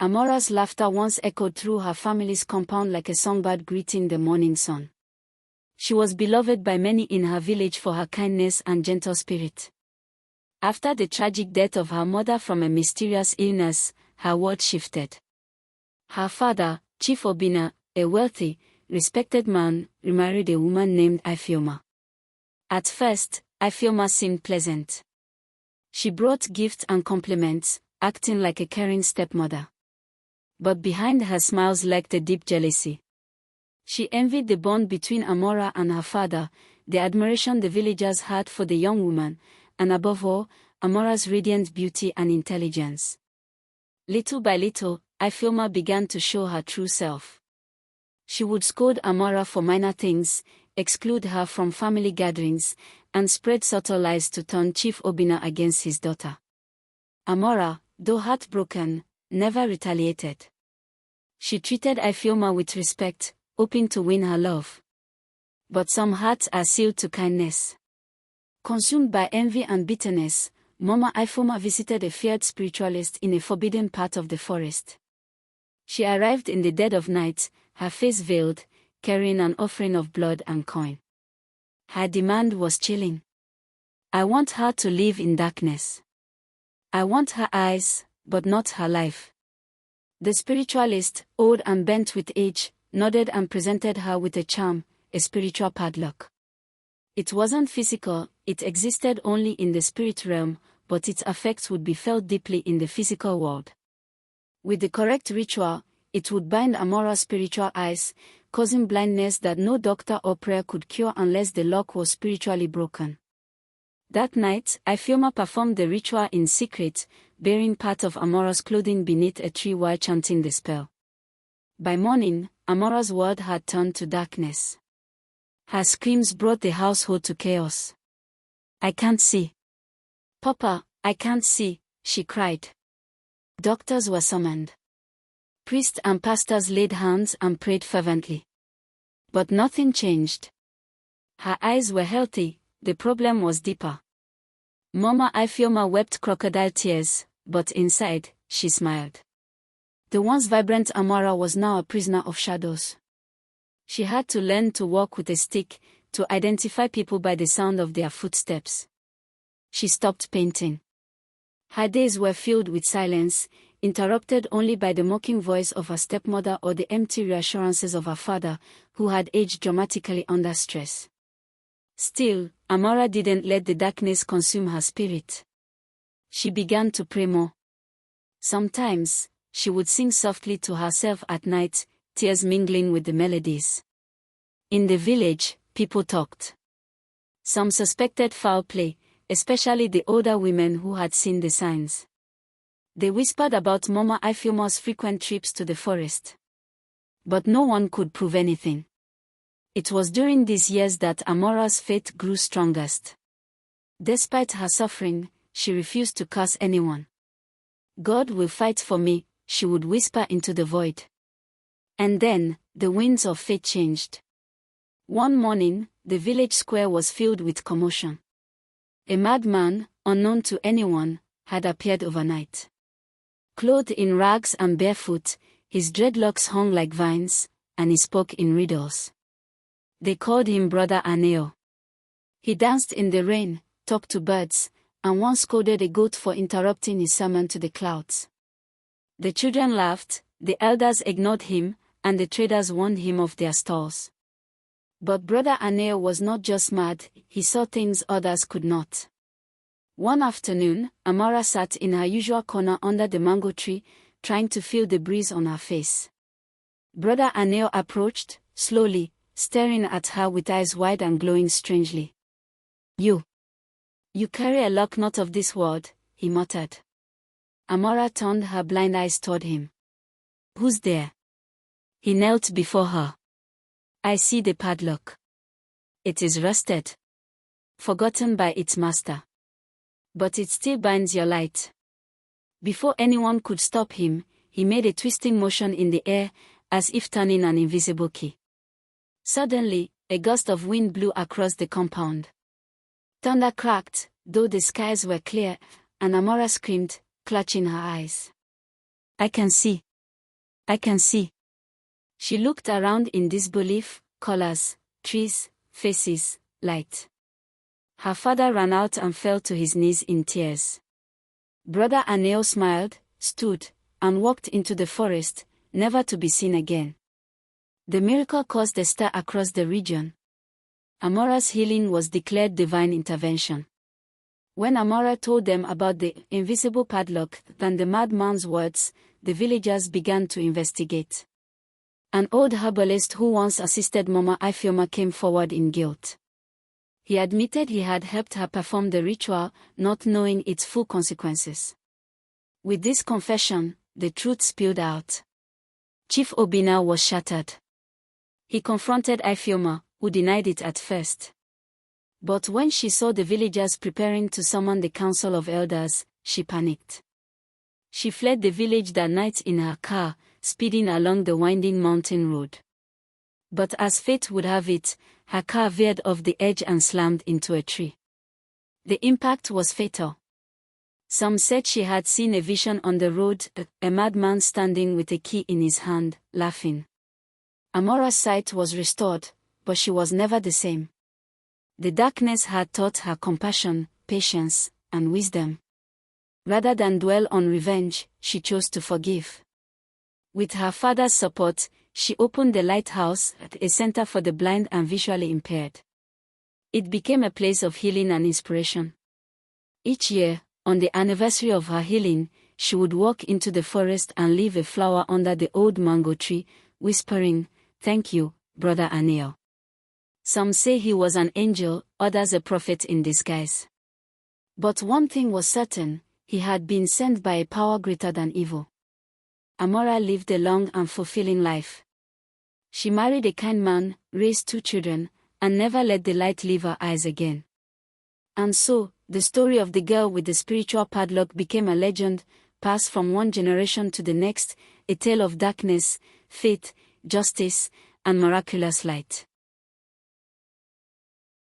Amara's laughter once echoed through her family's compound like a songbird greeting the morning sun. She was beloved by many in her village for her kindness and gentle spirit. After the tragic death of her mother from a mysterious illness, her world shifted. Her father, Chief Obinna, a wealthy, respected man, remarried a woman named Ifeoma. At first, Ifeoma seemed pleasant. She brought gifts and compliments, acting like a caring stepmother. But behind her smiles lurked a deep jealousy. She envied the bond between Amara and her father, the admiration the villagers had for the young woman, and above all, Amara's radiant beauty and intelligence. Little by little, Ifeoma began to show her true self. She would scold Amara for minor things, exclude her from family gatherings, and spread subtle lies to turn Chief Obinna against his daughter. Amara, though heartbroken, never retaliated. She treated Ifeoma with respect, hoping to win her love. But some hearts are sealed to kindness. Consumed by envy and bitterness, Mama Ifeoma visited a feared spiritualist in a forbidden part of the forest. She arrived in the dead of night, her face veiled, carrying an offering of blood and coin. Her demand was chilling. I want her to live in darkness. I want her eyes, but not her life. The spiritualist, old and bent with age, nodded and presented her with a charm, a spiritual padlock. It wasn't physical, it existed only in the spirit realm, but its effects would be felt deeply in the physical world. With the correct ritual, it would bind Amara's spiritual eyes, causing blindness that no doctor or prayer could cure unless the lock was spiritually broken. That night, Ifeoma performed the ritual in secret, bearing part of Amara's clothing beneath a tree while chanting the spell. By morning, Amara's world had turned to darkness. Her screams brought the household to chaos. I can't see. Papa, I can't see, she cried. Doctors were summoned. Priests and pastors laid hands and prayed fervently. But nothing changed. Her eyes were healthy, the problem was deeper. Mama Ifeoma wept crocodile tears, but inside, she smiled. The once vibrant Amara was now a prisoner of shadows. She had to learn to walk with a stick, to identify people by the sound of their footsteps. She stopped painting. Her days were filled with silence, interrupted only by the mocking voice of her stepmother or the empty reassurances of her father, who had aged dramatically under stress. Still, Amara didn't let the darkness consume her spirit. She began to pray more. Sometimes, she would sing softly to herself at night, tears mingling with the melodies. In the village, people talked. Some suspected foul play, especially the older women who had seen the signs. They whispered about Mama Ifeoma's frequent trips to the forest. But no one could prove anything. It was during these years that Amara's faith grew strongest. Despite her suffering, she refused to curse anyone. God will fight for me, she would whisper into the void. And then, the winds of fate changed. One morning, the village square was filled with commotion. A madman, unknown to anyone, had appeared overnight. Clothed in rags and barefoot, his dreadlocks hung like vines, and he spoke in riddles. They called him Brother Anayo. He danced in the rain, talked to birds, and once scolded a goat for interrupting his sermon to the clouds. The children laughed, the elders ignored him, and the traders warned him of their stalls. But Brother Anayo was not just mad, he saw things others could not. One afternoon, Amara sat in her usual corner under the mango tree, trying to feel the breeze on her face. Brother Anayo approached, slowly, staring at her with eyes wide and glowing strangely. You carry a lock not of this world, he muttered. Amara turned her blind eyes toward him. Who's there? He knelt before her. I see the padlock. It is rusted. Forgotten by its master. But it still binds your light. Before anyone could stop him, he made a twisting motion in the air, as if turning an invisible key. Suddenly, a gust of wind blew across the compound. Thunder cracked, though the skies were clear, and Amara screamed, clutching her eyes. I can see, I can see." She looked around in disbelief: colors, trees, faces, light. Her father ran out and fell to his knees in tears. Brother Anayo smiled, stood, and walked into the forest, never to be seen again. The miracle caused a stir across the region. Amara's healing was declared divine intervention. When Amara told them about the invisible padlock and the madman's words, the villagers began to investigate. An old herbalist who once assisted Mama Ifeoma came forward in guilt. He admitted he had helped her perform the ritual, not knowing its full consequences. With this confession, the truth spilled out. Chief Obinna was shattered. He confronted Ifeoma, who denied it at first. But when she saw the villagers preparing to summon the council of elders, she panicked. She fled the village that night in her car, speeding along the winding mountain road. But as fate would have it, her car veered off the edge and slammed into a tree. The impact was fatal. Some said she had seen a vision on the road, a madman standing with a key in his hand, laughing. Amara's sight was restored, but she was never the same. The darkness had taught her compassion, patience, and wisdom. Rather than dwell on revenge, she chose to forgive. With her father's support, she opened the lighthouse, a center for the blind and visually impaired. It became a place of healing and inspiration. Each year, on the anniversary of her healing, she would walk into the forest and leave a flower under the old mango tree, whispering, "Thank you, Brother Anayo." Some say he was an angel, others a prophet in disguise. But one thing was certain: he had been sent by a power greater than evil. Amara lived a long and fulfilling life. She married a kind man, raised 2 children, and never let the light leave her eyes again. And so, the story of the girl with the spiritual padlock became a legend, passed from one generation to the next, a tale of darkness, faith, justice, and miraculous light.